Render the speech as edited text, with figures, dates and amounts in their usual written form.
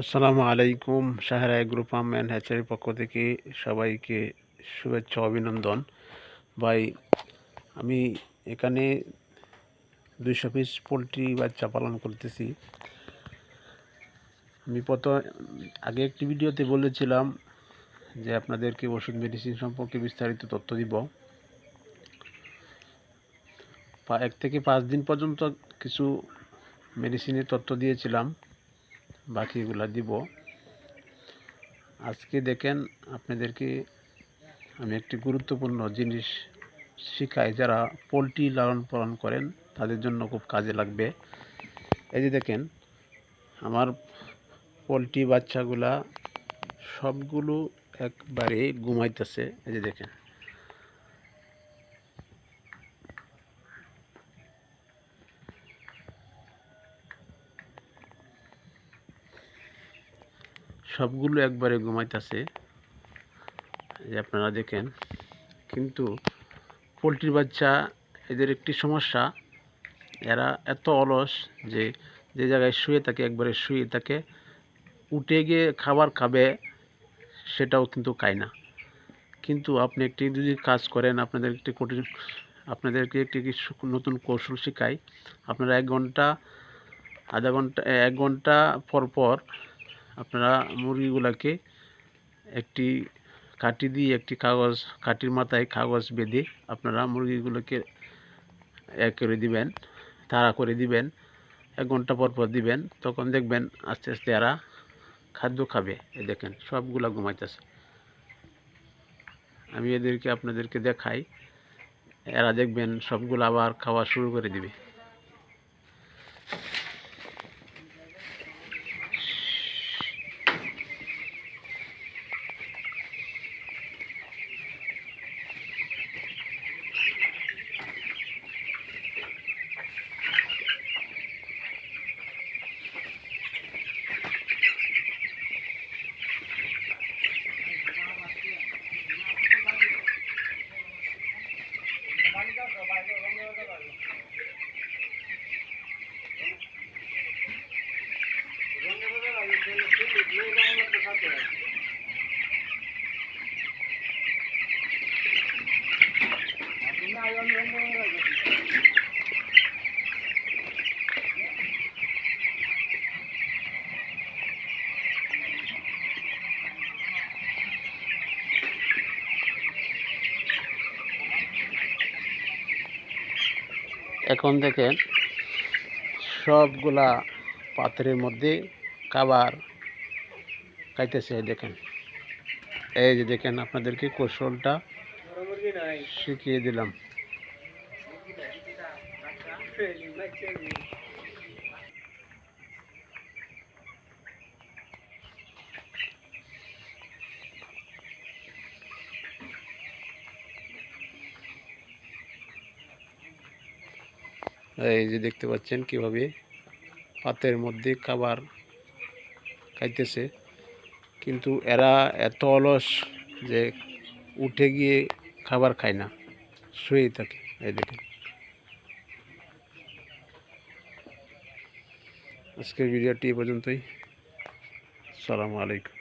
আসসালামু আলাইকুম। Sahara group farm and হ্যাচারির পক্ষ থেকে সবাইকে শুভেচ্ছা অভিনন্দন। ভাই, আমি এখানে 200 পিস পোলট্রি বাচ্চা পালন করতেছি। আমি আগে একটি ভিডিওতে বলেছিলাম যে আপনাদেরকে ওষুধ মেডিসিন সম্পর্কে বিস্তারিত তথ্য দিব। 1 থেকে 5 দিন পর্যন্ত কিছু মেডিসিনের তথ্য দিয়েছিলাম, বাকিগুলা দিব। আজকে দেখেন, আপনাদেরকে আমি একটি গুরুত্বপূর্ণ জিনিস শিখাই, যারা পোলট্রি লালন পালন করেন তাদের জন্য খুব কাজে লাগবে। এই যে দেখেন, আমার পোলট্রি বাচ্চাগুলা সবগুলো একবারে ঘুমাইতেছে। এই যে দেখেন, সবগুলো একবারে ঘুমাইতেছে। এই যে আপনারা দেখেন। কিন্তু পোলট্রির বাচ্চা, এদের একটি সমস্যা, এরা এত অলস যে যে জায়গায় শুয়ে থাকে একবারে শুয়ে থাকে, উঠে গিয়ে খাবার খাবে সেটাও কিন্তু খায় না। কিন্তু আপনি একটি যদি কাজ করেন, আপনাদেরকে একটি নতুন কৌশল শেখাই। আপনারা 1 ঘন্টা, আধা ঘন্টা, 1 ঘন্টা পর পর আপনারা মুরগিগুলাকে একটি কাঠি দিয়ে, কাঠির মাথায় কাগজ বেঁধে আপনারা মুরগিগুলোকে করে দিবেন, তাড়া করে দিবেন। 1 ঘন্টা পর পর দিবেন, তখন দেখবেন আস্তে আস্তে এরা খাদ্য খাবে। এই দেখেন, সবগুলা ঘুমাইতেছে। আমি আপনাদেরকে দেখাই, এরা দেখবেন সবগুলো আবার খাওয়া শুরু করে দিবে। এখন দেখেন, সবগুলা পাত্রের মধ্যে খাবার খাইতেছে। দেখেন, এই যে দেখেন, আপনাদেরকে কৌশলটা শিখিয়ে দিলাম। এই যে দেখতে পাচ্ছেন কিভাবে পাত্রের মধ্যে খাবার খাইতেছে। কিন্তু এরা এত অলস যে উঠে গিয়ে খাবার খায় না, শুয়েই থাকে। এই দেখেন। আজকের ভিডিওটি এ পর্যন্তই। আসসালামু আলাইকুম।